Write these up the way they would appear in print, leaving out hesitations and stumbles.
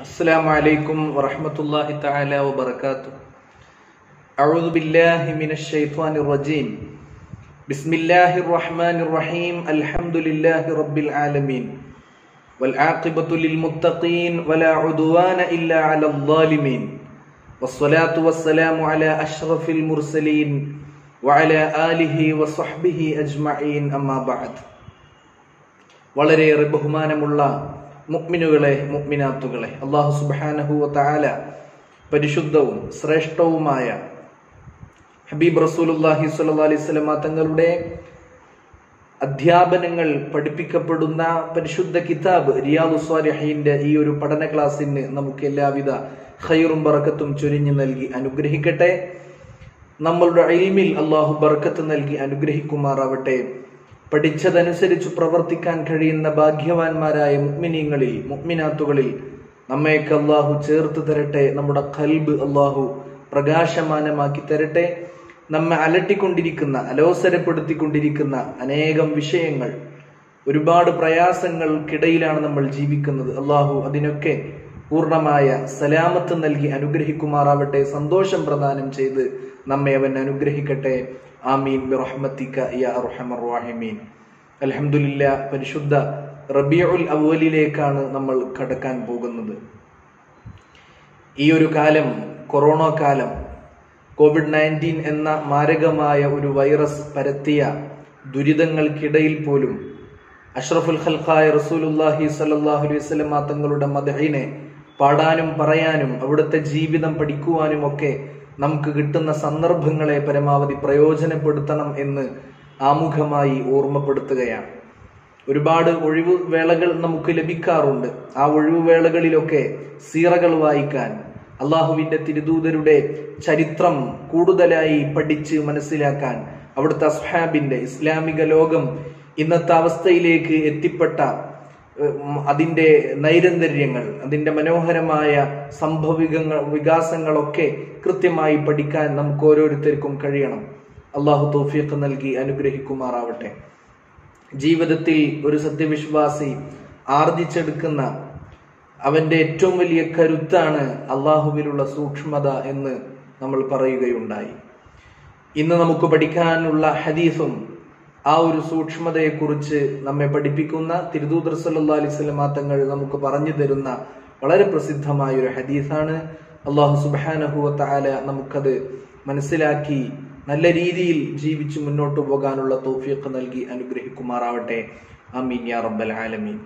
السلام عليكم ورحمة الله تعالى وبركاته. أعوذ بالله من الشيطان الرجيم. بسم الله الرحمن الرحيم. الحمد لله رب العالمين والعاقبة للمتقين ولا عدوان إلا على الظالمين والصلاة والسلام على أشرف المرسلين وعلى آله وصحبه أجمعين أما بعد. വളരെയേറെ ബഹുമാനമുള്ള മുഅ്മിനുകളെ മുഅ്മിനാത്തുകളെ, അല്ലാഹു സുബ്ഹാനഹു വ തആല പരിശുദ്ധവും ശ്രേഷ്ഠവുമായ ഹബീബ് റസൂലുള്ളാഹി സ്വല്ലല്ലാഹു അലൈഹി വസല്ലം തങ്ങളുടെ അധ്യാപനങ്ങൾ പഠിപ്പിക്കപ്പെടുന്ന പരിശുദ്ധ കിതാബ് റിയാദുസ് സ്വാലിഹീന്റെ ഈ ഒരു പഠന ക്ലാസ്സിന് നമുക്ക് എല്ലാവിധ ഖൈറും ബറക്കത്തും ചൊരിഞ്ഞു നൽകി അനുഗ്രഹിക്കട്ടെ. നമ്മളുടെ ഇൽമിൽ അല്ലാഹു ബർക്കത്ത് നൽകി അനുഗ്രഹിക്കുമാറാവട്ടെ. പഠിച്ചതനുസരിച്ച് പ്രവർത്തിക്കാൻ കഴിയുന്ന ഭാഗ്യവാന്മാരായ മുഅ്മിനീങ്ങളിൽ മുഅ്മിനാത്തുകളിൽ നമ്മയൊക്കെ അല്ലാഹു ചേർത്ത് തരട്ടെ. നമ്മുടെ ഖൽബ് അല്ലാഹു പ്രകാശമാനമാക്കി തരട്ടെ. നമ്മെ അലട്ടിക്കൊണ്ടിരിക്കുന്ന, അലോസരപ്പെടുത്തിക്കൊണ്ടിരിക്കുന്ന അനേകം വിഷയങ്ങൾ, ഒരുപാട് പ്രയാസങ്ങൾക്കിടയിലാണ് നമ്മൾ ജീവിക്കുന്നത്. അല്ലാഹു അതിനൊക്കെ പൂർണ്ണമായ സലാമത്ത് നൽകി അനുഗ്രഹിക്കുമാറാവട്ടെ. സന്തോഷം പ്രദാനം ചെയ്ത് നമ്മെ അവൻ അനുഗ്രഹിക്കട്ടെ. ആമീൻ ബിറഹ്മതിക യാ അർഹമർ റഹീമീൻ. അൽഹംദുലില്ലാ, പരിശുദ്ധ റബീഉൽ അവ്വലിലേക്കാണ് നമ്മൾ കടക്കാൻ പോകുന്നത്. ഈ ഒരു കാലം, കൊറോണ കാലം, COVID-19 എന്ന മാരകമായ ഒരു വൈറസ് പരത്തിയ ദുരിതങ്ങൾക്കിടയിൽ പോലും അഷ്റഫുൽ ഖൽഖായ റസൂലുള്ളാഹി സ്വല്ലല്ലാഹു അലൈഹി വസല്ലം തങ്ങളുടെ മദ്ഹിനെ പാടാനും പറയാനും അവിടുത്തെ ജീവിതം പഠിക്കുവാനും ഒക്കെ നമുക്ക് കിട്ടുന്ന സന്ദർഭങ്ങളെ പരമാവധി പ്രയോജനപ്പെടുത്തണം എന്ന് ആമുഖമായി ഓർമ്മപ്പെടുത്തുകയാണ്. ഒരുപാട് ഒഴിവുവേളകൾ നമുക്ക് ലഭിക്കാറുണ്ട്. ആ ഒഴിവുവേളകളിലൊക്കെ സീറകൾ വായിക്കാൻ, അള്ളാഹുവിന്റെ തിരുദൂതരുടെ ചരിത്രം കൂടുതലായി പഠിച്ച് മനസ്സിലാക്കാൻ, അവിടുത്തെ അസ്ഹാബിന്റെ ഇസ്ലാമിക ലോകം ഇന്നത്തെ അവസ്ഥയിലേക്ക് എത്തിപ്പെട്ട അതിന്റെ നൈരന്തര്യങ്ങൾ, അതിന്റെ മനോഹരമായ വികാസങ്ങളൊക്കെ കൃത്യമായി പഠിക്കാൻ നമുക്ക് ഓരോരുത്തർക്കും കഴിയണം. അള്ളാഹു തൗഫീഖ് നൽകി അനുഗ്രഹിക്കുമാറാവട്ടെ. ജീവിതത്തിൽ ഒരു സത്യവിശ്വാസി ആർജിച്ചെടുക്കുന്ന അവന്റെ ഏറ്റവും വലിയ കരുത്താണ് അള്ളാഹുവിലുള്ള സൂക്ഷ്മത എന്ന് നമ്മൾ പറയുകയുണ്ടായി. ഇന്ന് നമുക്ക് പഠിക്കാനുള്ള ഹദീസും ആ ഒരു സൂക്ഷ്മതയെക്കുറിച്ച് നമ്മെ പഠിപ്പിക്കുന്ന തിരുദൂതർ സല്ലല്ലാഹു അലൈഹി വസല്ലം തങ്ങൾ നമുക്ക് പറഞ്ഞു തരുന്ന വളരെ പ്രസിദ്ധമായ ഒരു ഹദീസാണ്. അല്ലാഹു സുബ്ഹാനഹു വ തആല നമുക്കത് മനസ്സിലാക്കി നല്ല രീതിയിൽ ജീവിച്ച് മുന്നോട്ട് പോകാനുള്ള തൗഫീഖ് നൽകി അനുഗ്രഹിക്കുമാറാവട്ടെ. ആമീൻ യാ റബ്ബൽ ആലമീൻ.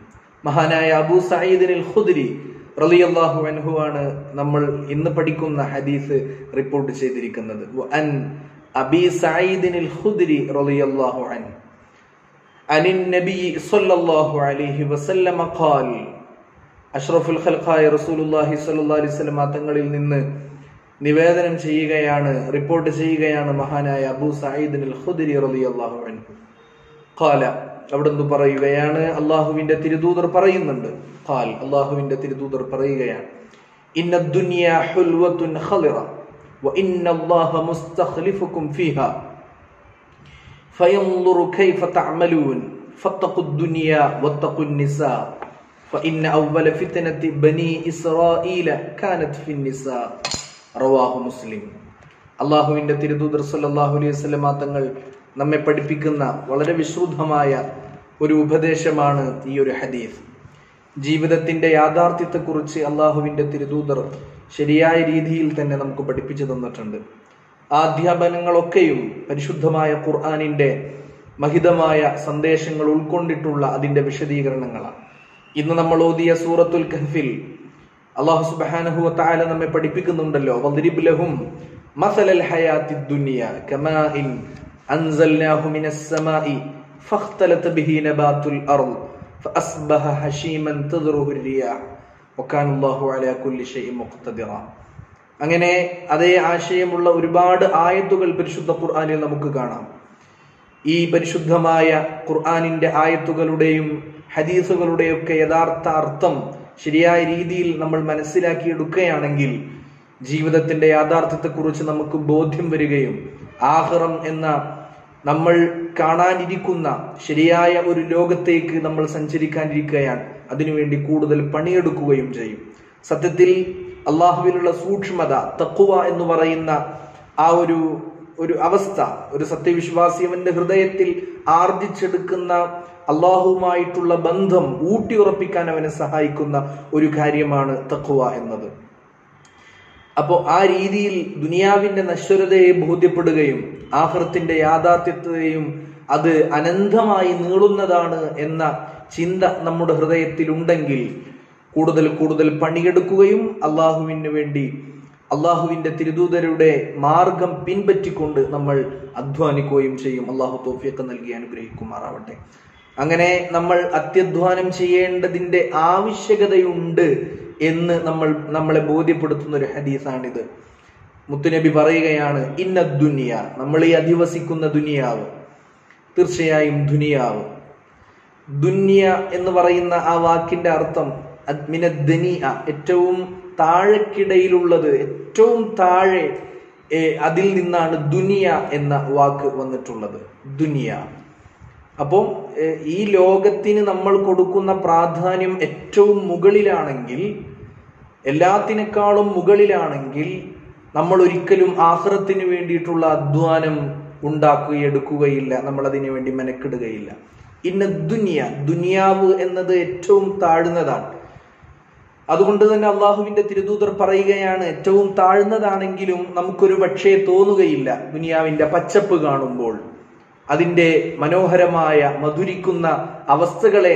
മഹാനായ അബൂ സഈദ് അൽ ഖുദ്രി റളിയല്ലാഹു അൻഹു ആണ് നമ്മൾ ഇന്ന് പഠിക്കുന്ന ഹദീസ് റിപ്പോർട്ട് ചെയ്തിരിക്കുന്നത്. അൻ അബീ സഈദ് അൽ ഖുദ്രി റളിയല്ലാഹു അൻഹു അനിൻ നബി സ്വല്ലല്ലാഹു അലൈഹി വസല്ലം ഖാൽ. അഷ്റഫുൽ ഖൽഖായ റസൂലുള്ളാഹി സ്വല്ലല്ലാഹു അലൈഹി വസല്ലം തങ്ങളിൽ നിന്ന് നിവേദനം ചെയ്യുകയാണ്, റിപ്പോർട്ട് ചെയ്യുകയാണ് മഹാനായ അബൂ സഈദ് അൽ ഖുദ്രി റളിയല്ലാഹു അൻഹു. ഖാല, അവിടുന്ന് പറയുകയാണ്, അല്ലാഹുവിന്റെ തിരുദൂതർ പറയുന്നുണ്ട്. ഖാൽ, അല്ലാഹുവിന്റെ തിരുദൂതർ പറയുകയാണ്, ഇന്നദ് ദുനിയ ഹുൽവത്തുൻ ഖളിറ وإن الله مستخلفكم فيها فينظر كيف تعملون فاتقوا الدنيا واتقوا النساء فإن أول فتنة بني إسرائيل كانت في النساء. റവാഹു മുസ്ലിം. അല്ലാഹുവിന്റെ തിരുദൂതർ സല്ലല്ലാഹു അലൈഹി വസല്ലം തങ്ങൾ നമ്മെ പഠിപ്പിക്കുന്ന വളരെ വിശുദ്ധമായ ഒരു ഉപദേശമാണ് ഈ ഒരു ഹദീസ്. ജീവിതത്തിന്റെ യാഥാർത്ഥ്യത്തെക്കുറിച്ച് അല്ലാഹുവിന്റെ തിരുദൂതർ ശരിയായ രീതിയിൽ തന്നെ നമുക്ക് പഠിപ്പിച്ചു തന്നിട്ടുണ്ട്. ആ അധ്യാപനങ്ങളൊക്കെയും പരിശുദ്ധമായ ഖുർആനിന്റെ മഹിതമായ സന്ദേശങ്ങൾ ഉൾക്കൊണ്ടിട്ടുള്ള അതിന്റെ വിശദീകരണങ്ങളാണ്. ഇന്ന് നമ്മൾ ഓതിയ സൂറത്തുൽ കഹ്ഫിൽ അല്ലാഹു സുബ്ഹാനഹു വ തആല നമ്മെ പഠിപ്പിക്കുന്നുണ്ടല്ലോ, വദ്രിബ് ലഹും മസലൽ ഹയാത്തിദ് ദുനിയ കമാഇൻ അൻസൽനാഹു മിനസ് സമാഇ ഫഖ്തലത ബിഹി നബാതുൽ അർദ് ഫഅസ്ബഹ ഹശീമൻ തദ്റുഹു റിയാഹ് വകാനല്ലാഹു അലാ കുല്ലി ഷൈഇൻ മുഖ്തദിറ. അങ്ങനെ അതേ ആശയമുള്ള ഒരുപാട് ആയത്തുകൾ പരിശുദ്ധ ഖുർആനിൽ നമുക്ക് കാണാം. ഈ പരിശുദ്ധമായ ഖുർആനിന്റെ ആയത്തുകളുടെയും ഹദീസുകളുടെയൊക്കെ യഥാർത്ഥ അർത്ഥം ശരിയായ രീതിയിൽ നമ്മൾ മനസ്സിലാക്കിയെടുക്കുകയാണെങ്കിൽ ജീവിതത്തിന്റെ യാഥാർത്ഥ്യത്തെക്കുറിച്ച് നമുക്ക് ബോധ്യം വരികയും ആഖിറം എന്ന നമ്മൾ കാണാനിരിക്കുന്ന ശരിയായ ഒരു ലോകത്തേക്ക് നമ്മൾ സഞ്ചരിക്കാനിരിക്കുകയാണ്. അതിനുവേണ്ടി കൂടുതൽ പണിയെടുക്കുകയും ചെയ്യും. സത്യത്തിൽ അള്ളാഹുവിലുള്ള സൂക്ഷ്മത, തഖ്വ എന്ന് പറയുന്ന ആ ഒരു അവസ്ഥ, ഒരു സത്യവിശ്വാസി അവന്റെ ഹൃദയത്തിൽ ആർജിച്ചെടുക്കുന്ന അള്ളാഹുവുമായിട്ടുള്ള ബന്ധം ഊട്ടിയുറപ്പിക്കാൻ അവനെ സഹായിക്കുന്ന ഒരു കാര്യമാണ് തഖ്വ എന്നത്. അപ്പോൾ ആ രീതിയിൽ ദുനിയാവിന്റെ നശ്വരതയെ ബോധ്യപ്പെടുകയും ആഖിറത്തിന്റെ യാഥാർത്ഥ്യത്തെയും അത് അനന്തമായി നീളുന്നതാണ് എന്ന ചിന്ത നമ്മുടെ ഹൃദയത്തിൽ ഉണ്ടെങ്കിൽ കൂടുതൽ കൂടുതൽ പണിയെടുക്കുകയും അള്ളാഹുവിന് വേണ്ടി അള്ളാഹുവിന്റെ തിരുദൂതരുടെ മാർഗം പിൻപറ്റിക്കൊണ്ട് നമ്മൾ അധ്വാനിക്കുകയും ചെയ്യും. അള്ളാഹു തൗഫീഖ് നൽകി അനുഗ്രഹിക്കുമാറാവട്ടെ. അങ്ങനെ നമ്മൾ അത്യധ്വാനം ചെയ്യേണ്ടതിന്റെ ആവശ്യകതയുണ്ട് എന്ന് നമ്മളെ ബോധ്യപ്പെടുത്തുന്ന ഒരു ഹദീസാണിത്. മുത്തുനബി പറയുകയാണ്, ഇന്ന ദുനിയ, നമ്മൾ ഈ അധിവസിക്കുന്ന ദുനിയാവ്, തീർച്ചയായും ദുനിയാവ്, ദുന്യ എന്ന് പറയുന്ന ആ വാക്കിന്റെ അർത്ഥം മിനദ്ദനിഅ, ഏറ്റവും താഴെക്കിടയിലുള്ളത്, ഏറ്റവും താഴെ, അതിൽ നിന്നാണ് ദുനിയ എന്ന വാക്ക് വന്നിട്ടുള്ളത്. ദുനിയ. അപ്പോൾ ഈ ലോകത്തിന് നമ്മൾ കൊടുക്കുന്ന പ്രാധാന്യം ഏറ്റവും മുകളിലാണെങ്കിൽ, എല്ലാത്തിനേക്കാളും മുകളിലാണെങ്കിൽ, നമ്മൾ ഒരിക്കലും ആഖിറത്തിന് വേണ്ടിയിട്ടുള്ള അധ്വാനം എടുക്കുകയില്ല, നമ്മൾ അതിനു വേണ്ടി മെനക്കെടുകയില്ല. ഇന്ന ദുനിയ, ദുനിയാവ് എന്നത് ഏറ്റവും താഴ്ന്നതാണ്. അതുകൊണ്ട് തന്നെ അള്ളാഹുവിന്റെ തിരുദൂതർ പറയുകയാണ്, ഏറ്റവും താഴ്ന്നതാണെങ്കിലും നമുക്കൊരു പക്ഷേ തോന്നുകയില്ല ദുനിയാവിന്റെ പച്ചപ്പ് കാണുമ്പോൾ, അതിന്റെ മനോഹരമായ മധുരിക്കുന്ന അവസ്ഥകളെ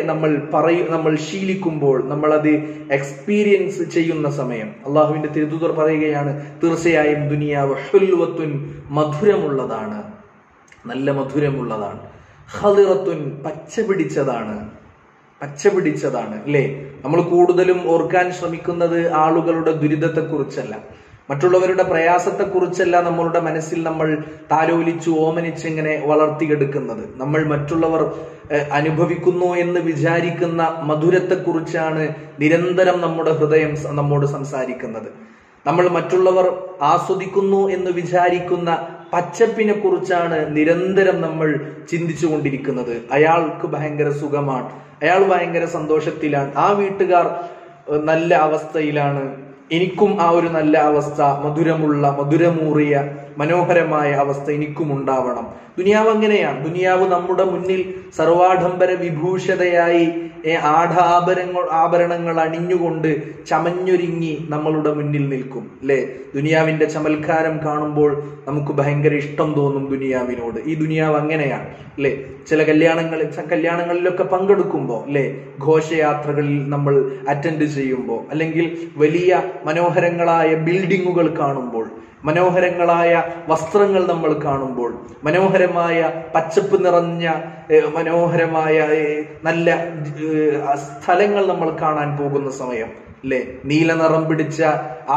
നമ്മൾ ശീലിക്കുമ്പോൾ, നമ്മൾ അത് എക്സ്പീരിയൻസ് ചെയ്യുന്ന സമയം അള്ളാഹുവിന്റെ തിരുദൂതർ പറയുകയാണ്, തീർച്ചയായും ദുനിയാവ് ഹുൽവത്തുൻ, മധുരമുള്ളതാണ്, നല്ല മധുരമുള്ളതാണ്. ഖളിറത്തുൻ, പച്ച പിടിച്ചതാണ് അല്ലേ? നമ്മൾ കൂടുതലും ഓർക്കാൻ ശ്രമിക്കുന്നത് ആളുകളുടെ ദുരിതത്തെക്കുറിച്ചല്ല, മറ്റുള്ളവരുടെ പ്രയാസത്തെക്കുറിച്ചല്ല നമ്മളുടെ മനസ്സിൽ നമ്മൾ താലോലിച്ച് ഓമനിച്ച് ഇങ്ങനെ വളർത്തിയെടുക്കുന്നത്. നമ്മൾ മറ്റുള്ളവർ അനുഭവിക്കുന്നു എന്ന് വിചാരിക്കുന്ന മധുരത്തെക്കുറിച്ചാണ് നിരന്തരം നമ്മുടെ ഹൃദയം നമ്മോട് സംസാരിക്കുന്നത്. നമ്മൾ മറ്റുള്ളവർ ആസ്വദിക്കുന്നു എന്ന് വിചാരിക്കുന്ന പച്ചപ്പിനെ കുറിച്ചാണ് നിരന്തരം നമ്മൾ ചിന്തിച്ചു കൊണ്ടിരിക്കുന്നത്. അയാൾക്ക് ഭയങ്കര സുഖമാണ്, അയാൾ ഭയങ്കര സന്തോഷത്തിലാണ്, ആ വീട്ടുകാർ നല്ല അവസ്ഥയിലാണ്, എനിക്കും ആ ഒരു നല്ല അവസ്ഥ, മധുരമൂറിയ മനോഹരമായ അവസ്ഥ എനിക്കും ഉണ്ടാവണം. ദുനിയാവ് അങ്ങനെയാണ്. ദുനിയാവ് നമ്മുടെ മുന്നിൽ സർവാഡംബര വിഭൂഷതയായി ആഭരണങ്ങൾ അണിഞ്ഞുകൊണ്ട് ചമഞ്ഞൊരുങ്ങി നമ്മളുടെ മുന്നിൽ നിൽക്കും അല്ലെ? ദുനിയാവിന്റെ ചമൽക്കാരം കാണുമ്പോൾ നമുക്ക് ഭയങ്കര ഇഷ്ടം തോന്നും ദുനിയാവിനോട്. ഈ ദുനിയാവ് അങ്ങനെയാണ് അല്ലെ? ചില കല്യാണങ്ങളിലൊക്കെ പങ്കെടുക്കുമ്പോ അല്ലെ, ഘോഷയാത്രകളിൽ നമ്മൾ അറ്റൻഡ് ചെയ്യുമ്പോൾ, അല്ലെങ്കിൽ വലിയ മനോഹരങ്ങളായ ബിൽഡിങ്ങുകൾ കാണുമ്പോൾ, മനോഹരങ്ങളായ വസ്ത്രങ്ങൾ നമ്മൾ കാണുമ്പോൾ, മനോഹരമായ പച്ചപ്പ് നിറഞ്ഞ മനോഹരമായ നല്ല സ്ഥലങ്ങൾ നമ്മൾ കാണാൻ പോകുന്ന സമയം അല്ലെ, നീല നിറം പിടിച്ച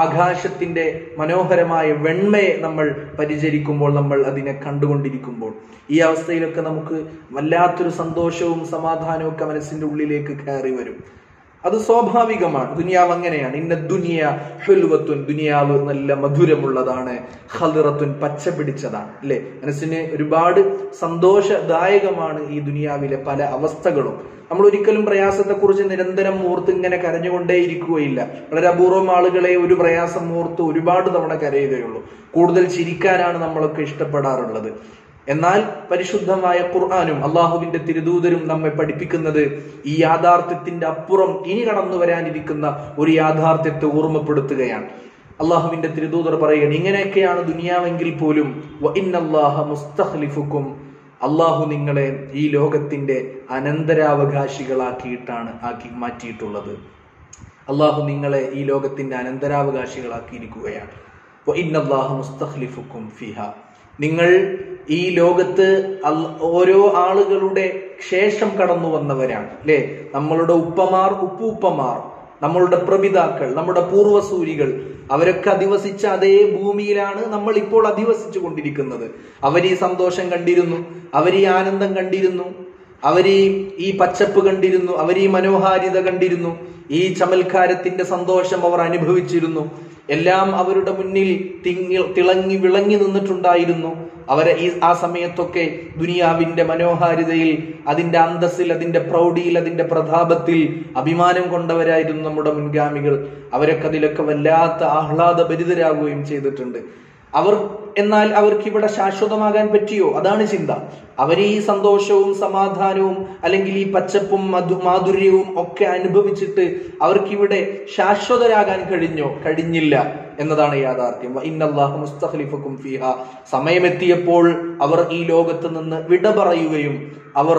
ആകാശത്തിന്റെ മനോഹരമായ വെണ്മയെ നമ്മൾ പരിചരിക്കുമ്പോൾ, നമ്മൾ അതിനെ കണ്ടുകൊണ്ടിരിക്കുമ്പോൾ, ഈ അവസ്ഥയിലൊക്കെ നമുക്ക് വല്ലാത്തൊരു സന്തോഷവും സമാധാനവും ഒക്കെ മനസ്സിന്റെ ഉള്ളിലേക്ക് കയറി വരും. അത് സ്വാഭാവികമാണ്. ദുനിയാവ് അങ്ങനെയാണ്. ഇന്ന ദുനിയ ഹുൽവത്തുൻ, ദുനിയാവ് നല്ല മധുരമുള്ളതാണ്. ഖളിറത്തുൻ, പച്ച പിടിച്ചതാണ് അല്ലെ? മനസ്സിന് ഒരുപാട് സന്തോഷദായകമാണ് ഈ ദുനിയാവിലെ പല അവസ്ഥകളും. നമ്മൾ ഒരിക്കലും പ്രയാസത്തെക്കുറിച്ച് നിരന്തരം ഓർത്ത് ഇങ്ങനെ കരഞ്ഞുകൊണ്ടേയിരിക്കുകയില്ല. വളരെ അപൂർവം ആളുകളെ ഒരു പ്രയാസം ഓർത്ത് ഒരുപാട് തവണ കരയുകയുള്ളൂ. കൂടുതൽ ചിരിക്കാനാണ് നമ്മളൊക്കെ ഇഷ്ടപ്പെടാറുള്ളത്. എന്നാൽ പരിശുദ്ധമായ ഖുർആനും അള്ളാഹുവിന്റെ തിരുദൂതരും നമ്മെ പഠിപ്പിക്കുന്നത് ഈ യാഥാർത്ഥ്യത്തിന്റെ അപ്പുറം ഇനി കടന്നു വരാനിരിക്കുന്ന ഒരു യാഥാർത്ഥ്യത്തെ ഓർമ്മപ്പെടുത്തുകയാണ്. അള്ളാഹുവിന്റെ തിരുദൂതർ പറയുകയാണ്, ഇങ്ങനെയൊക്കെയാണ് ദുനിയാവെങ്കിൽ പോലും വഇന്നല്ലാഹ മുസ്തഖ്ലിഫുക്കും, അള്ളാഹു നിങ്ങളെ ഈ ലോകത്തിന്റെ അനന്തരാവകാശികളാക്കിയിട്ടാണ് മാറ്റിയിട്ടുള്ളത്. അള്ളാഹു നിങ്ങളെ ഈ ലോകത്തിന്റെ അനന്തരാവകാശികളാക്കിയിരിക്കുകയാണ്. വഇന്നല്ലാഹ മുസ്തഖ്ലിഫുക്കും ഫിഹാ, നിങ്ങൾ ഈ ലോകത്ത് ഓരോ ആളുകളുടെ ശേഷം കടന്നു വന്നവരാണ് അല്ലെ? നമ്മളുടെ ഉപ്പൂപ്പമാർ, നമ്മളുടെ പ്രപിതാക്കൾ, നമ്മുടെ പൂർവസൂരികൾ, അവരൊക്കെ അധിവസിച്ച അതേ ഭൂമിയിലാണ് നമ്മൾ ഇപ്പോൾ അധിവസിച്ചു കൊണ്ടിരിക്കുന്നത്. അവരീ സന്തോഷം കണ്ടിരുന്നു, അവരീ ആനന്ദം കണ്ടിരുന്നു, അവരീ ഈ പച്ചപ്പ് കണ്ടിരുന്നു, അവരീ മനോഹാരിത കണ്ടിരുന്നു, ഈ ചമൽക്കാരത്തിന്റെ സന്തോഷം അവർ അനുഭവിച്ചിരുന്നു. എല്ലാം അവരുടെ മുന്നിൽ തിളങ്ങി വിളങ്ങി നിന്നിട്ടുണ്ടായിരുന്നു. അവരെ ആ സമയത്തൊക്കെ ദുനിയാവിന്റെ മനോഹാരിതയിൽ, അതിന്റെ അന്തസ്സിൽ, അതിന്റെ പ്രൗഢിയിൽ, അതിന്റെ പ്രതാപത്തിൽ അഭിമാനം കൊണ്ടവരായിരുന്നു നമ്മുടെ മുൻഗാമികൾ. അവരൊക്കെ അതിലൊക്കെ വല്ലാത്ത ആഹ്ലാദഭരിതരാകുകയും ചെയ്തിട്ടുണ്ട്. എന്നാൽ അവർക്ക് ഇവിടെ ശാശ്വതമാകാൻ പറ്റിയോ? അതാണ് ചിന്ത. അവർ ഈ സന്തോഷവും സമാധാനവും അല്ലെങ്കിൽ ഈ പച്ചപ്പും മാധുര്യവും ഒക്കെ അനുഭവിച്ചിട്ട് അവർക്കിവിടെ ശാശ്വതരാകാൻ കഴിഞ്ഞില്ല എന്നതാണ് യാഥാർത്ഥ്യം. ഇന്നല്ലാഹു മുസ്തഖ്ലിഫുക്കും ഫീഹാ. സമയമെത്തിയപ്പോൾ അവർ ഈ ലോകത്ത് നിന്ന് വിട പറയുകയും അവർ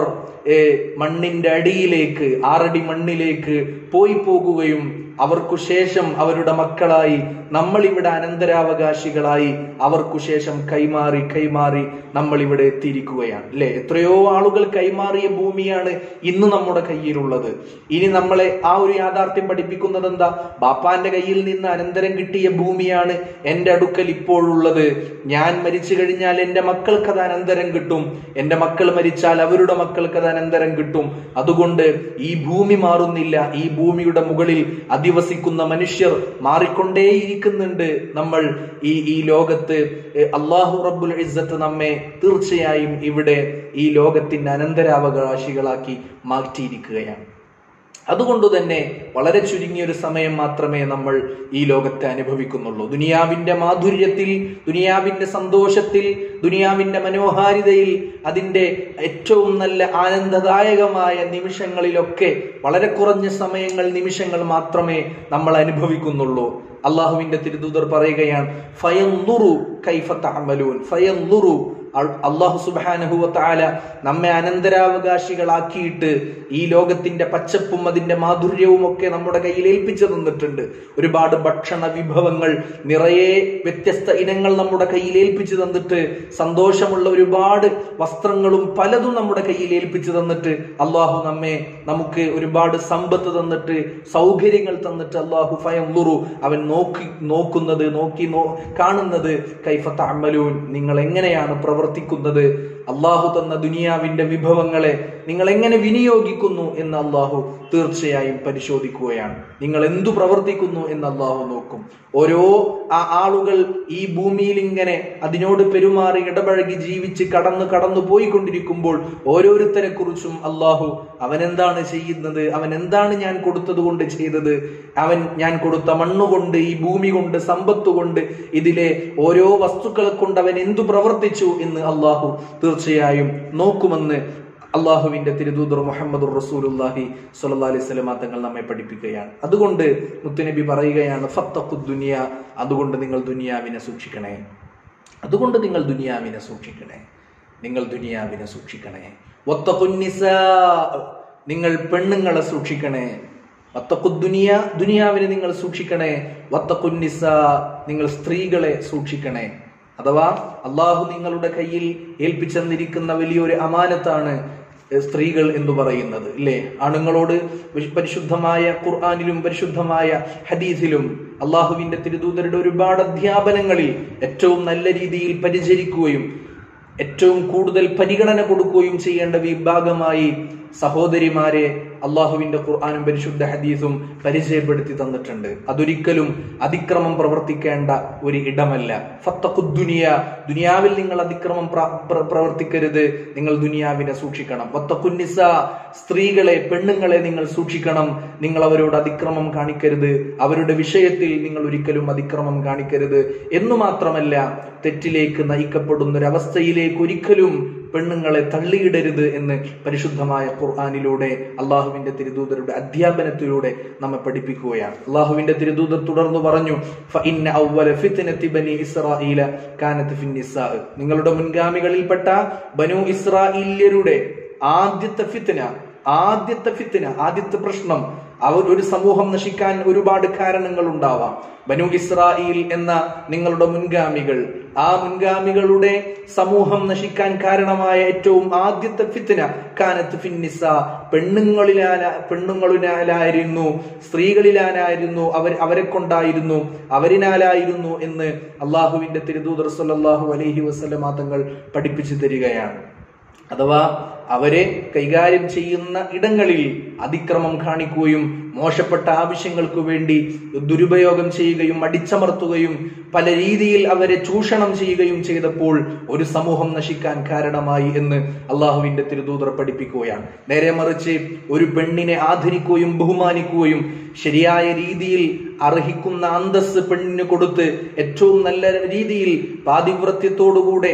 മണ്ണിന്റെ അടിയിലേക്ക്, 6 അടി മണ്ണിലേക്ക് പോകുകയും അവർക്കു ശേഷം അവരുടെ മക്കളായി നമ്മൾ ഇവിടെ അനന്തരാവകാശികളായി അവർക്കു ശേഷം കൈമാറി നമ്മൾ ഇവിടെ എത്തിയിരിക്കുകയാണ്. അല്ലെ, എത്രയോ ആളുകൾ കൈമാറിയ ഭൂമിയാണ് ഇന്ന് നമ്മുടെ കയ്യിലുള്ളത്. ഇനി നമ്മളെ ആ ഒരു യാഥാർത്ഥ്യം പഠിപ്പിക്കുന്നത് എന്താ? ബാപ്പാന്റെ കയ്യിൽ നിന്ന് അനന്തരം കിട്ടിയ ഭൂമിയാണ് എന്റെ അടുക്കൽ ഇപ്പോഴുള്ളത്. ഞാൻ മരിച്ചു കഴിഞ്ഞാൽ എന്റെ മക്കൾക്ക് അത് അനന്തരം കിട്ടും, എന്റെ മക്കൾ മരിച്ചാൽ അവരുടെ മക്കൾക്ക് അത് അനന്തരം കിട്ടും. അതുകൊണ്ട് ഈ ഭൂമി മാറുന്നില്ല. ഈ ഭൂമിയുടെ മുകളിൽ അധിവസിക്കുന്ന മനുഷ്യർ മാറിക്കൊണ്ടേയിരിക്കുന്നുണ്ട്. നമ്മൾ ഈ ലോകത്ത് അല്ലാഹു റബ്ബുൽ ഇസ്സത്ത് നമ്മെ തീർച്ചയായും ഇവിടെ ഈ ലോകത്തിന്റെ അനന്തരാവകാശികളാക്കി മാറ്റിയിരിക്കുകയാണ്. അതുകൊണ്ട് തന്നെ വളരെ ചുരുങ്ങിയൊരു സമയം മാത്രമേ നമ്മൾ ഈ ലോകത്തെ അനുഭവിക്കുന്നുള്ളൂ. ദുനിയാവിന്റെ മാധുര്യത്തിൽ, ദുനിയാവിന്റെ സന്തോഷത്തിൽ, ദുനിയാവിന്റെ മനോഹാരിതയിൽ, അതിന്റെ ഏറ്റവും നല്ല ആനന്ദദായകമായ നിമിഷങ്ങളിലൊക്കെ വളരെ കുറഞ്ഞ നിമിഷങ്ങൾ മാത്രമേ നമ്മൾ അനുഭവിക്കുന്നുള്ളൂ. അള്ളാഹുവിന്റെ തിരുദൂതർ പറയുകയാണ്, ഫയൻദുറു കൈഫ തഅമലൂൻ. ഫയൻദുറു, അല്ലാഹു സുബ്ഹാനഹു വ തആല നമ്മെ അനന്തരാവകാശികളാക്കിയിട്ട് ഈ ലോകത്തിന്റെ പച്ചപ്പും അതിന്റെ മാധുര്യവും ഒക്കെ നമ്മുടെ കയ്യിൽ ഏൽപ്പിച്ചു തന്നിട്ടുണ്ട്. ഒരുപാട് ഭക്ഷണ വിഭവങ്ങൾ, നിറയെ വ്യത്യസ്ത ഇനങ്ങൾ നമ്മുടെ കയ്യിൽ ഏൽപ്പിച്ചു തന്നിട്ട്, സന്തോഷമുള്ള ഒരുപാട് വസ്ത്രങ്ങളും പലതും നമ്മുടെ കയ്യിൽ ഏൽപ്പിച്ചു തന്നിട്ട്, അള്ളാഹു നമുക്ക് ഒരുപാട് സമ്പത്ത് തന്നിട്ട്, സൗകര്യങ്ങൾ തന്നിട്ട്, അള്ളാഹു ഫയൻദുറു, അവൻ കാണുന്നത് കൈഫ തഅമലൂൻ, നിങ്ങൾ എങ്ങനെയാണ് പ്രവർത്തിക്കുന്നത്, അള്ളാഹു തന്ന ദുനിയാവിന്റെ വിഭവങ്ങളെ നിങ്ങൾ എങ്ങനെ വിനിയോഗിക്കുന്നു എന്ന് അള്ളാഹു തീർച്ചയായും പരിശോധിക്കുകയാണ്. നിങ്ങൾ എന്തു പ്രവർത്തിക്കുന്നു എന്ന് അള്ളാഹു നോക്കും. ഓരോ ആളുകൾ ഈ ഭൂമിയിൽ ഇങ്ങനെ അതിനോട് പെരുമാറി ഇടപഴകി ജീവിച്ച് കടന്നു പോയിക്കൊണ്ടിരിക്കുമ്പോൾ ഓരോരുത്തരെ കുറിച്ചും അള്ളാഹു അവൻ എന്താണ് ചെയ്യുന്നത്, അവൻ എന്താണ് ഞാൻ കൊടുത്തത് കൊണ്ട് ചെയ്തത്, ഞാൻ കൊടുത്ത മണ്ണുകൊണ്ട്, ഈ ഭൂമി കൊണ്ട്, സമ്പത്ത് കൊണ്ട്, ഇതിലെ ഓരോ വസ്തുക്കളെ കൊണ്ട് അവൻ എന്തു പ്രവർത്തിച്ചു എന്ന് അള്ളാഹു തീർച്ചയായും നോക്കുമെന്ന് അള്ളാഹുവിന്റെ തിരുദൂതർ മുഹമ്മദുർ റസൂലുള്ളാഹി സ്വല്ലല്ലാഹി അലൈഹി വസല്ലം തങ്ങൾ നമ്മെ പഠിപ്പിക്കുകയാണ്. അതുകൊണ്ട് മുത്തുനബി പറയുകയാണ്, ഫത്തഖുദ് ദുനിയ, അതുകൊണ്ട് നിങ്ങൾ ദുനിയാവിനെ സൂക്ഷിക്കണേ, അതുകൊണ്ട് നിങ്ങൾ ദുനിയാവിനെ സൂക്ഷിക്കണേ, നിങ്ങൾ ദുനിയാവിനെ സൂക്ഷിക്കണേ. വത്തഖുൻ നിസാ, നിങ്ങൾ പെണ്ണുങ്ങളെ സൂക്ഷിക്കണേ. വത്തഖുദ് ദുനിയ, ദുനിയാവിനെ നിങ്ങൾ സൂക്ഷിക്കണേ. വത്തഖുൻ നിസാ, നിങ്ങൾ സ്ത്രീകളെ സൂക്ഷിക്കണേ. അഥവാ അള്ളാഹു നിങ്ങളുടെ കയ്യിൽ ഏൽപ്പിച്ചെന്നിരിക്കുന്ന വലിയൊരു അമാനത്താണ് സ്ത്രീകൾ എന്ന് പറയുന്നത്, ഇല്ലേ? ആണുങ്ങളോട് പരിശുദ്ധമായ ഖുർആനിലും പരിശുദ്ധമായ ഹദീസിലും അള്ളാഹുവിന്റെ തിരുദൂതരുടെ ഒരുപാട് അധ്യാപനങ്ങളിൽ ഏറ്റവും നല്ല രീതിയിൽ പരിചരിക്കുകയും ഏറ്റവും കൂടുതൽ പരിഗണന കൊടുക്കുകയും ചെയ്യേണ്ട വിഭാഗമായി സഹോദരിമാരെ അള്ളാഹുവിന്റെ ഖുർആനും പരിശുദ്ധ ഹദീസും പരിചയപ്പെടുത്തി തന്നിട്ടുണ്ട്. അതൊരിക്കലും അതിക്രമം പ്രവർത്തിക്കേണ്ട ഒരു ഇടമല്ല. ഫത്തഖുദ് ദുനിയ, ദുനിയാവിൽ നിങ്ങൾ അതിക്രമം പ്രവർത്തിക്കരുത്, നിങ്ങൾ ദുനിയാവിനെ സൂക്ഷിക്കണം. വത്തഖുൻ നിസാ, സ്ത്രീകളെ, പെണ്ണുങ്ങളെ നിങ്ങൾ സൂക്ഷിക്കണം, നിങ്ങൾ അവരോട് അതിക്രമം കാണിക്കരുത്, അവരുടെ വിഷയത്തിൽ നിങ്ങൾ ഒരിക്കലും അതിക്രമം കാണിക്കരുത് എന്നു മാത്രമല്ല, തെറ്റിലേക്ക് നയിക്കപ്പെടുന്നൊരവസ്ഥയിലേക്ക് ഒരിക്കലും പെണ്ണുങ്ങളെ തള്ളിയിടരുത് എന്ന് പരിശുദ്ധമായ ഖുർആനിലൂടെ അള്ളാഹുവിന്റെ തിരുദൂതരുടെ അധ്യാപനത്തിലൂടെ നമ്മെ പഠിപ്പിക്കുകയാണ്. അള്ളാഹുവിന്റെ തിരുദൂതർ തുടർന്ന് പറഞ്ഞു, ഫഇന്ന അവ്വല ഫിത്നതി ബനി ഇസ്രാഈല കാനത് ഫിന്നിസാ, നിങ്ങളുടെ മുൻഗാമികളിൽപ്പെട്ട ബനു ഇസ്രായേല്യരുടെ ആദ്യത്തെ ഫിത്ന, ആദ്യത്തെ പ്രശ്നം, ഒരു സമൂഹം നശിക്കാൻ ഒരുപാട് കാരണങ്ങൾ ഉണ്ടാവാം. ബനു ഇസ്രായേൽ എന്ന നിങ്ങളുടെ മുൻഗാമികൾ, ആ മുൻഗാമികളുടെ സമൂഹം നശിക്കാൻ കാരണമായ ഏറ്റവും ആദ്യത്തെ ഫിത്ന കാനത്ത് ഫിന്നിസാ, പെണ്ണുങ്ങളിലായിരുന്നു, സ്ത്രീകളിലായിരുന്നു, അവരെ കൊണ്ടായിരുന്നു, അവരിനാലായിരുന്നു എന്ന് അള്ളാഹുവിന്റെ തിരുദൂതർ സ്വല്ലല്ലാഹു അലൈഹി വസല്ലം തങ്ങൾ പഠിപ്പിച്ചു തരികയാണ്. അഥവാ അവരെ കൈകാര്യം ചെയ്യുന്ന ഇടങ്ങളിൽ അതിക്രമം കാണിക്കുകയും മോശപ്പെട്ട ആവശ്യങ്ങൾക്ക് വേണ്ടി ദുരുപയോഗം ചെയ്യുകയും അടിച്ചമർത്തുകയും പല രീതിയിൽ അവരെ ചൂഷണം ചെയ്യുകയും ചെയ്തപ്പോൾ ഒരു സമൂഹം നശിക്കാൻ കാരണമായി എന്ന് അള്ളാഹുവിന്റെ തിരുദൂതർ പഠിപ്പിക്കുകയാണ്. നേരെ മറിച്ച് ഒരു പെണ്ണിനെ ആദരിക്കുകയും ബഹുമാനിക്കുകയും ശരിയായ രീതിയിൽ അർഹിക്കുന്ന അന്തസ് പെണ്ണിന് കൊടുത്ത് ഏറ്റവും നല്ല രീതിയിൽ പാതിവ്രത്യത്തോടുകൂടെ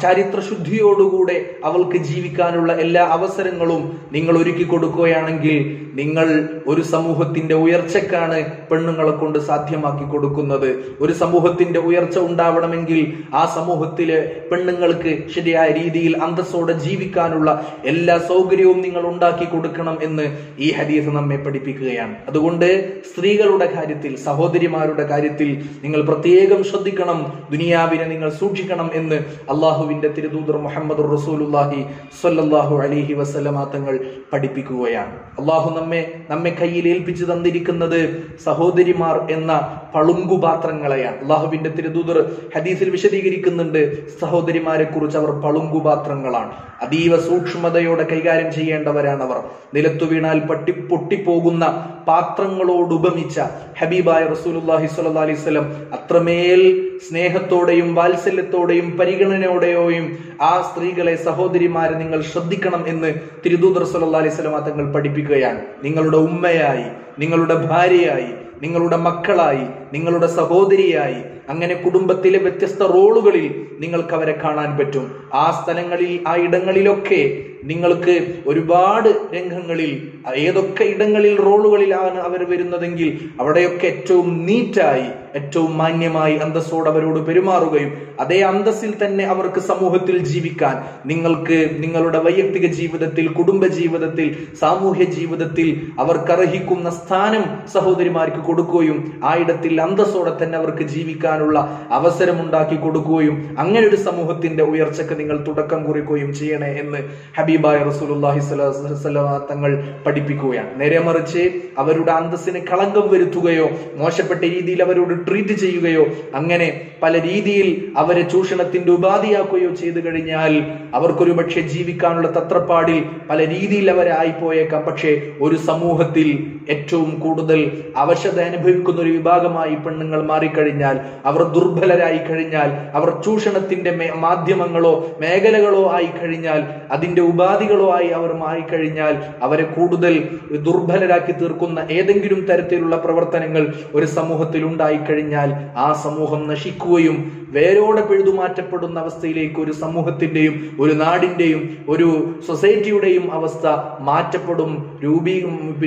ചാരിത്രശുദ്ധിയോടുകൂടെ അവൾക്ക് ജീവിക്കാനുള്ള എല്ലാ അവസരങ്ങളും നിങ്ങൾ ഒരുക്കി കൊടുക്കുകയാണെങ്കിൽ നിങ്ങൾ ഒരു സമൂഹത്തിന്റെ ഉയർച്ചക്കാണ് പെണ്ണുങ്ങളെ കൊണ്ട് സാധ്യമാക്കി കൊടുക്കുന്നത്. ഒരു സമൂഹത്തിന്റെ ഉയർച്ച ഉണ്ടാവണമെങ്കിൽ ആ സമൂഹത്തിലെ പെണ്ണുങ്ങൾക്ക് ശരിയായ രീതിയിൽ അന്തസ്സോടെ ജീവിക്കാനുള്ള എല്ലാ സൗകര്യവും നിങ്ങൾ ഉണ്ടാക്കി കൊടുക്കണം എന്ന് ഈ ഹദീസ് നമ്മെ പഠിപ്പിക്കുകയാണ്. അതുകൊണ്ട് സ്ത്രീകളുടെ കാര്യത്തിൽ, സഹോദരിമാരുടെ കാര്യത്തിൽ നിങ്ങൾ പ്രത്യേകം ശ്രദ്ധിക്കണം, ദുനിയാവിനെ നിങ്ങൾ സൂക്ഷിക്കണം എന്ന് അള്ളാഹുവിന്റെ തിരുദൂതർ മുഹമ്മദ് റസൂലുള്ളാഹി സ്വല്ലല്ലാഹു അലൈഹി വസല്ലമ തങ്ങൾ പഠിപ്പിക്കുകയാണ്. അള്ളാഹു നമ്മെ കയ്യിൽ ഏൽപ്പിച്ചു തന്നിരിക്കുന്നത് സഹോദരിമാർ എന്ന പളുങ്കുപാത്രങ്ങളെയാണ്. അള്ളാഹുവിന്റെ തിരുദൂതർ ഹദീസിൽ വിശദീകരിക്കുന്നുണ്ട്, സഹോദരിമാരെ കുറിച്ച് അവർ പളുങ്കുപാത്രങ്ങളാണ്, അതീവ സൂക്ഷ്മതയോടെ കൈകാര്യം ചെയ്യേണ്ടവരാണ് അവർ. നിലത്തു വീണാൽ പൊട്ടിപ്പോകുന്ന പാത്രങ്ങളോട് ഉപമിച്ച ഹബീബായ റസൂലുള്ളാഹി സ്വല്ലല്ലാഹി അലൈഹി വസല്ലം അത്രമേൽ സ്നേഹത്തോടെയും വാത്സല്യത്തോടെയും പരിഗണനയോടെയും ആ സ്ത്രീകളെ, സഹോദരിമാരെ നിങ്ങൾ ശ്രദ്ധിക്കണം എന്ന് തിരുദൂതർ സ്വല്ലല്ലാഹി അലൈഹി വസല്ലം തങ്ങൾ പഠിപ്പിക്കുകയാണ്. നിങ്ങളുടെ ഉമ്മയായി, നിങ്ങളുടെ ഭാര്യയായി, നിങ്ങളുടെ മക്കളായി, നിങ്ങളുടെ സഹോദരിയായി, അങ്ങനെ കുടുംബത്തിലെ വ്യത്യസ്ത റോളുകളിൽ നിങ്ങൾക്ക് അവരെ കാണാൻ പറ്റും. ആ സ്ഥലങ്ങളിൽ, ആ ഇടങ്ങളിലൊക്കെ നിങ്ങൾക്ക് ഒരുപാട് രംഗങ്ങളിൽ ഏതൊക്കെ ഇടങ്ങളിൽ റോളുകളിലാണ് അവർ വരുന്നതെങ്കിൽ അവിടെയൊക്കെ ഏറ്റവും നീറ്റായി, ഏറ്റവും മാന്യമായി അന്തസ്സോടെ അവരോട് പെരുമാറുകയും അതേ അന്തസ്സിൽ തന്നെ അവർക്ക് സമൂഹത്തിൽ ജീവിക്കാൻ നിങ്ങൾക്ക് നിങ്ങളുടെ വൈയക്തിക ജീവിതത്തിൽ, കുടുംബ ജീവിതത്തിൽ, സാമൂഹ്യ ജീവിതത്തിൽ അവർക്കർഹിക്കുന്ന സ്ഥാനം സഹോദരിമാർക്ക് കൊടുക്കുകയും ആ ഇടത്തിൽ അന്തസ്സോടെ തന്നെ അവർക്ക് ജീവിക്കാനുള്ള അവസരമുണ്ടാക്കി കൊടുക്കുകയും അങ്ങനെ ഒരു സമൂഹത്തിന്റെ ഉയർച്ചയ്ക്ക് നിങ്ങൾ തുടക്കം കുറിക്കുകയും ചെയ്യണേ എന്ന് ഹബീബായ റസൂലുള്ളാഹി സ്വല്ലല്ലാഹു അലൈഹി വസല്ലം തങ്ങൾ പഠിപ്പിക്കുകയാണ്. നേരെ മറിച്ച് അവരുടെ അന്തസ്സിന് കളങ്കം വരുത്തുകയോ മോശപ്പെട്ട രീതിയിൽ അവരോട് ട്രീറ്റ് ചെയ്യുകയോ അങ്ങനെ പല രീതിയിൽ അവരെ ചൂഷണത്തിന്റെ ഉപാധിയാക്കുകയോ ചെയ്തു കഴിഞ്ഞാൽ അവർക്കൊരു പക്ഷെ ജീവിക്കാനുള്ള തത്രപ്പാടിൽ പല രീതിയിൽ അവരായി പോയേക്കാം. പക്ഷേ ഒരു സമൂഹത്തിൽ ഏറ്റവും കൂടുതൽ അവശത അനുഭവിക്കുന്ന ഒരു വിഭാഗമായി പെണ്ണുങ്ങൾ മാറിക്കഴിഞ്ഞാൽ, അവർ ദുർബലരായി കഴിഞ്ഞാൽ, അവർ ചൂഷണത്തിന്റെ മാധ്യമങ്ങളോ മേഖലകളോ ആയി കഴിഞ്ഞാൽ, അതിന്റെ ഉപാധികളോ ആയി അവർ മാറിക്കഴിഞ്ഞാൽ, അവരെ കൂടുതൽ ദുർബലരാക്കി തീർക്കുന്ന ഏതെങ്കിലും തരത്തിലുള്ള പ്രവർത്തനങ്ങൾ ഒരു സമൂഹത്തിൽ ഉണ്ടായിക്കഴിഞ്ഞാൽ ആ സമൂഹം നശിക്കുകയും വേരോടെ പിഴുതുമാറ്റപ്പെടുന്ന അവസ്ഥയിലേക്ക് ഒരു സമൂഹത്തിന്റെയും ഒരു നാടിന്റെയും ഒരു സൊസൈറ്റിയുടെയും അവസ്ഥ മാറ്റപ്പെടും,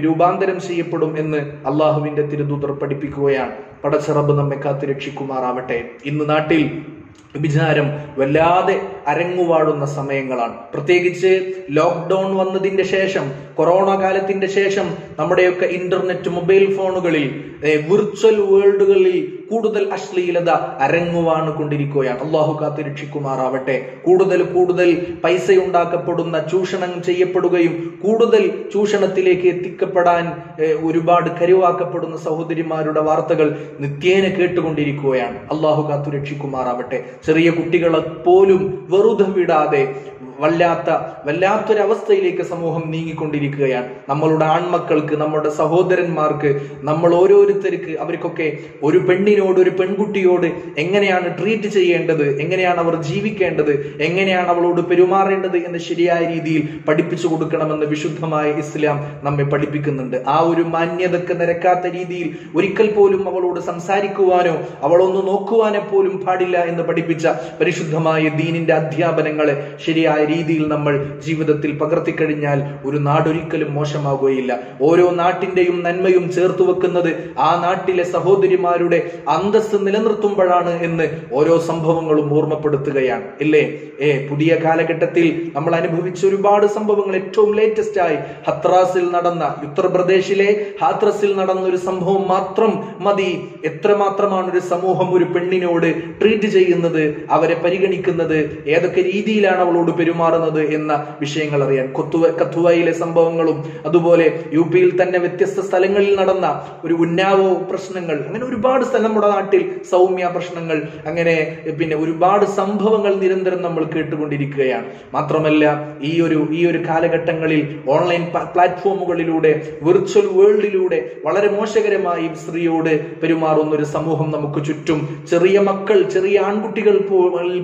രൂപാന്തരം ചെയ്യപ്പെടും എന്ന് അള്ളാഹുവിന്റെ തിരുദൂതർ പഠിപ്പിക്കുകയാണ്. പടച്ച റബ്ബ് നമ്മെ കാത്തു രക്ഷിക്കുമാറാവട്ടെ. ഇന്ന് നാട്ടിൽ വിചാരം വല്ലാതെ അരങ്ങുവാടുന്ന സമയങ്ങളാണ്. പ്രത്യേകിച്ച് ലോക്ക്ഡൌൺ വന്നതിന്റെ ശേഷം, കൊറോണ കാലത്തിന്റെ ശേഷം നമ്മുടെയൊക്കെ ഇന്റർനെറ്റ്, മൊബൈൽ ഫോണുകളിൽ, വിർച്വൽ വേൾഡുകളിൽ കൂടുതൽ അശ്ലീലത അരങ്ങുവാണ് കൊണ്ടിരിക്കുകയാണ്. അള്ളാഹു കാത്ത് രക്ഷിക്കുമാറാവട്ടെ. കൂടുതൽ പൈസ ഉണ്ടാക്കപ്പെടുന്ന, ചൂഷണം ചെയ്യപ്പെടുകയും കൂടുതൽ ചൂഷണത്തിലേക്ക് എത്തിക്കപ്പെടാൻ ഒരുപാട് കരുവാക്കപ്പെടുന്ന സഹോദരിമാരുടെ വാർത്തകൾ നിത്യേന കേട്ടുകൊണ്ടിരിക്കുകയാണ്. അള്ളാഹു കാത്ത് രക്ഷിക്കുമാറാവട്ടെ. ചെറിയ കുട്ടികളെ പോലും വെറുതെ വിടാതെ വല്ലാത്തൊരവസ്ഥയിലേക്ക് സമൂഹം നീങ്ങിക്കൊണ്ടിരിക്കുകയാണ്. നമ്മളുടെ ആൺമക്കൾക്ക്, നമ്മുടെ സഹോദരന്മാർക്ക്, നമ്മൾ ഓരോരുത്തർക്ക്, അവർക്കൊക്കെ ഒരു പെണ്ണിനോട്, ഒരു പെൺകുട്ടിയോട് എങ്ങനെയാണ് ട്രീറ്റ് ചെയ്യേണ്ടത്, എങ്ങനെയാണ് അവർ ജീവിക്കേണ്ടത്, എങ്ങനെയാണ് അവളോട് പെരുമാറേണ്ടത് എന്ന് ശരിയായ രീതിയിൽ പഠിപ്പിച്ചു കൊടുക്കണമെന്ന് വിശുദ്ധമായ ഇസ്ലാം നമ്മെ പഠിപ്പിക്കുന്നുണ്ട്. ആ ഒരു മാന്യതക്ക് നിരക്കാത്ത രീതിയിൽ ഒരിക്കൽ പോലും അവളോട് സംസാരിക്കുവാനോ അവളൊന്ന് നോക്കുവാനോ പോലും പാടില്ല എന്ന് പഠിപ്പിച്ച പരിശുദ്ധമായ ദീനിന്റെ അധ്യാപനങ്ങളെ ശരിയായ രീതിയിൽ നമ്മൾ ജീവിതത്തിൽ പകർത്തിക്കഴിഞ്ഞാൽ ഒരു നാടൊരിക്കലും മോശമാകുകയില്ല. ഓരോ നാട്ടിന്റെയും നന്മയും ചേർത്ത് വെക്കുന്നത് ആ നാട്ടിലെ സഹോദരിമാരുടെ അന്തസ്സ് നിലനിർത്തുമ്പോഴാണ് എന്ന് ഓരോ സംഭവങ്ങളും ഓർമ്മപ്പെടുത്തുകയാണ്. ഇല്ലേ? പുതിയ കാലഘട്ടത്തിൽ നമ്മൾ അനുഭവിച്ച ഒരുപാട് സംഭവങ്ങൾ, ഏറ്റവും ലേറ്റസ്റ്റ് ആയി ഹത്രാസിൽ നടന്ന, ഉത്തർപ്രദേശിലെ ഹാത്രസിൽ നടന്ന ഒരു സംഭവം മാത്രം മതി എത്രമാത്രമാണ് ഒരു സമൂഹം ഒരു പെണ്ണിനോട് ട്രീറ്റ് ചെയ്യുന്നത്, അവരെ പരിഗണിക്കുന്നത്, ഏതൊക്കെ രീതിയിലാണ് അവളോട് പെരുമാറുന്നത് പെരുമാറുന്നത് എന്ന വിഷയങ്ങൾ അറിയാൻ. കഥുവയിലെ സംഭവങ്ങളും അതുപോലെ UP-യിൽ തന്നെ വ്യത്യസ്ത സ്ഥലങ്ങളിൽ നടന്ന ഒരു ഉന്നാവോ പ്രശ്നങ്ങൾ, അങ്ങനെ ഒരുപാട് സ്ഥലം, നമ്മുടെ നാട്ടിൽ സൗമ്യ പ്രശ്നങ്ങൾ, അങ്ങനെ പിന്നെ ഒരുപാട് സംഭവങ്ങൾ നിരന്തരം നമ്മൾ കേട്ടുകൊണ്ടിരിക്കുകയാണ്. മാത്രമല്ല ഈ ഒരു കാലഘട്ടങ്ങളിൽ ഓൺലൈൻ പ്ലാറ്റ്ഫോമുകളിലൂടെ, വിർച്വൽ വേൾഡിലൂടെ വളരെ മോശകരമായി സ്ത്രീയോട് പെരുമാറുന്ന ഒരു സമൂഹം നമുക്ക് ചുറ്റും, ചെറിയ മക്കൾ, ചെറിയ ആൺകുട്ടികൾ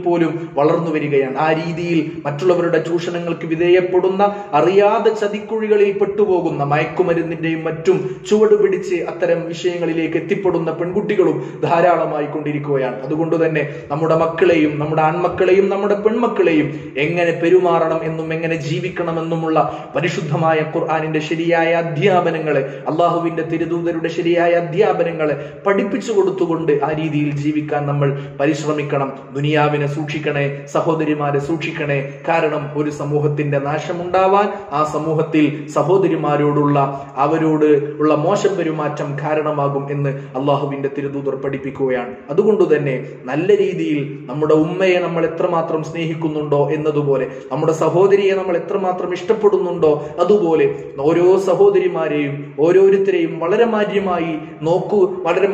പോലും വളർന്നു വരികയാണ്. ആ രീതിയിൽ മറ്റുള്ളവരുടെ ചൂഷണങ്ങൾക്ക് വിധേയപ്പെടുന്ന, അറിയാതെ ചതിക്കുഴികളിൽ പെട്ടുപോകുന്ന, മയക്കുമരുന്നിന്റെയും മറ്റും ചുവട് പിടിച്ച് അത്തരം വിഷയങ്ങളിലേക്ക് എത്തിപ്പെടുന്ന പെൺകുട്ടികളും ധാരാളമായി കൊണ്ടിരിക്കുകയാണ്. അതുകൊണ്ട് തന്നെ നമ്മുടെ മക്കളെയും, നമ്മുടെ ആൺമക്കളെയും, നമ്മുടെ പെൺമക്കളെയും എങ്ങനെ പെരുമാറണം എന്നും എങ്ങനെ ജീവിക്കണമെന്നുമുള്ള പരിശുദ്ധമായ ഖുർആനിന്റെ ശരിയായ അധ്യാപനങ്ങളെ, അള്ളാഹുവിന്റെ തിരുദൂതരുടെ ശരിയായ അധ്യാപനങ്ങളെ പഠിപ്പിച്ചു കൊടുത്തുകൊണ്ട് ആ രീതിയിൽ ജീവിക്കാൻ നമ്മൾ പരിശ്രമിക്കണം. ദുനിയാവിനെ സൂക്ഷിക്കണേ, സഹോദരിമാരെ സൂക്ഷിക്കണേ. കാരണം ഒരു സമൂഹത്തിന്റെ നാശമുണ്ടാവാൻ ആ സമൂഹത്തിൽ സഹോദരിമാരോടുള്ള അവരോട് ഉള്ള മോശം പെരുമാറ്റം കാരണമാകും എന്ന് അള്ളാഹുവിന്റെ തിരുദൂതർ പഠിപ്പിക്കുകയാണ്. അതുകൊണ്ട് തന്നെ നല്ല രീതിയിൽ നമ്മുടെ ഉമ്മയെ നമ്മൾ എത്രമാത്രം സ്നേഹിക്കുന്നുണ്ടോ എന്നതുപോലെ, നമ്മുടെ സഹോദരിയെ നമ്മൾ എത്രമാത്രം ഇഷ്ടപ്പെടുന്നുണ്ടോ അതുപോലെ ഓരോ സഹോദരിമാരെയും ഓരോരുത്തരെയും വളരെ മാന്യമായി നോക്കൂ, വളരെ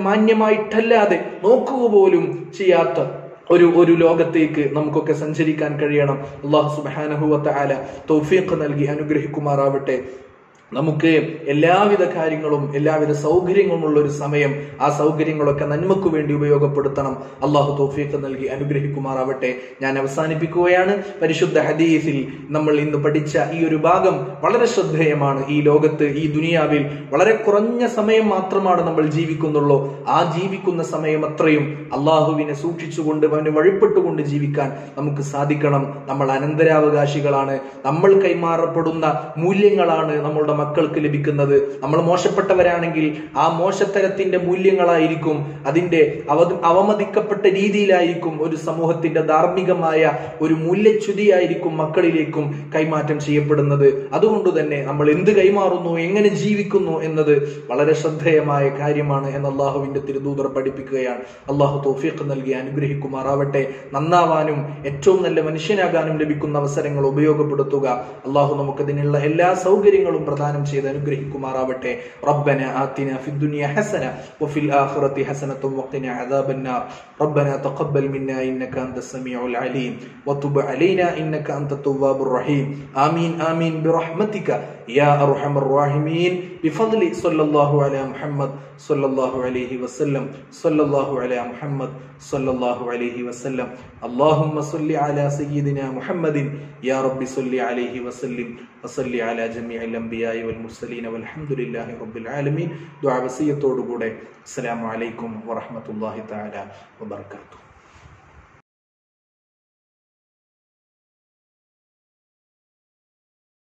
മാന്യമായിട്ടല്ലാതെ നോക്കുക പോലും ചെയ്യാത്ത ഒരു ലോകത്തേക്ക് നമുക്കൊക്കെ സഞ്ചരിക്കാൻ കഴിയണം. അല്ലാഹു സുബ്ഹാനഹു വ തആല തൗഫീഖ് നൽകി അനുഗ്രഹിക്കുമാറാവട്ടെ. നമുക്ക് എല്ലാവിധ കാര്യങ്ങളും എല്ലാവിധ സൗകര്യങ്ങളും ഉള്ള ഒരു സമയം, ആ സൗകര്യങ്ങളൊക്കെ നന്മക്ക് വേണ്ടി ഉപയോഗപ്പെടുത്തണം. അള്ളാഹു തൗഫീഖ് നൽകി അനുഗ്രഹിക്കുമാറാവട്ടെ. ഞാൻ അവസാനിപ്പിക്കുകയാണ്. പരിശുദ്ധ ഹദീസിൽ നമ്മൾ ഇന്ന് പഠിച്ച ഈ ഒരു ഭാഗം വളരെ ശ്രദ്ധേയമാണ്. ഈ ലോകത്ത്, ഈ ദുനിയാവിൽ വളരെ കുറഞ്ഞ സമയം മാത്രമാണ് നമ്മൾ ജീവിക്കുന്നുള്ളൂ. ആ ജീവിക്കുന്ന സമയം അത്രയും അള്ളാഹുവിനെ സൂക്ഷിച്ചുകൊണ്ട്, അവന് വഴിപ്പെട്ടുകൊണ്ട് ജീവിക്കാൻ നമുക്ക് സാധിക്കണം. നമ്മൾ അനന്തരാവകാശികളാണ്. നമ്മൾ കൈമാറപ്പെടുന്ന മൂല്യങ്ങളാണ് നമ്മളുടെ മക്കൾക്ക് ലഭിക്കുന്നത്. നമ്മൾ മോശപ്പെട്ടവരാണെങ്കിൽ ആ മോശത്തരത്തിന്റെ മൂല്യങ്ങളായിരിക്കും, അതിന്റെ അവമതിക്കപ്പെട്ട രീതിയിലായിരിക്കും, ഒരു സമൂഹത്തിന്റെ ധാർമ്മികമായ ഒരു മൂല്യച്യുതിയായിരിക്കും മക്കളിലേക്കും കൈമാറ്റം ചെയ്യപ്പെടുന്നത്. അതുകൊണ്ട് തന്നെ നമ്മൾ എന്ത് കൈമാറുന്നു, എങ്ങനെ ജീവിക്കുന്നു എന്നത് വളരെ ശ്രദ്ധേയമായ കാര്യമാണ് എന്ന് അള്ളാഹുവിന്റെ തിരുദൂതർ പഠിപ്പിക്കുകയാണ്. അള്ളാഹു തൗഫീഖ് നൽകി അനുഗ്രഹിക്കുമാറാവട്ടെ. നന്നാവാനും ഏറ്റവും നല്ല മനുഷ്യനാകാനും ലഭിക്കുന്ന അവസരങ്ങൾ ഉപയോഗപ്പെടുത്തുക. അള്ളാഹു നമുക്കതിനുള്ള എല്ലാ സൗകര്യങ്ങളും പ്രദാനം ചെയ്ത് അനുഗ്രഹിക്കുമാറാവട്ടെ. റബ്ബന ആതിനാ ഫിദ്ദുനിയ ഹസന വഫിൽ ആഖിറതി ഹസനത്തും വഖിനാ അദാബന്നാർ. റബ്ബന തഖബ്ബൽ മിന്നാ ഇന്നക അൻതസ് സമീഉൽ അലീം വതുബ് അലൈനാ ഇന്നക അൻതത് തവ്വാബുർ റഹീം. ആമീൻ ആമീൻ ബിറഹ്മതിക യാ അർഹമർ റഹീമീൻ ബിഫദ്ലി സല്ലല്ലാഹു അലാ മുഹമ്മദ് സല്ലല്ലാഹു അലൈഹി വസല്ലം സല്ലല്ലാഹു അലാ മുഹമ്മദ് സല്ലല്ലാഹു അലൈഹി വസല്ലം. അല്ലാഹുമ്മ സല്ലി അലാ സയ്യിദിനാ മുഹമ്മദിൻ യാ റബ്ബി സല്ലി അലൈഹി വസല്ലിം വസല്ലി അലാ ജമീഇൽ അംബിയാഇ വൽ മുർസലീൻ വൽഹംദുലില്ലാഹി റബ്ബിൽ ആലമീൻ. ദുആ വസിയത്തോടുകൂടെ അസ്സലാമു അലൈക്കും വറഹ്മത്തുള്ളാഹി തആല വബറകാതുഹു.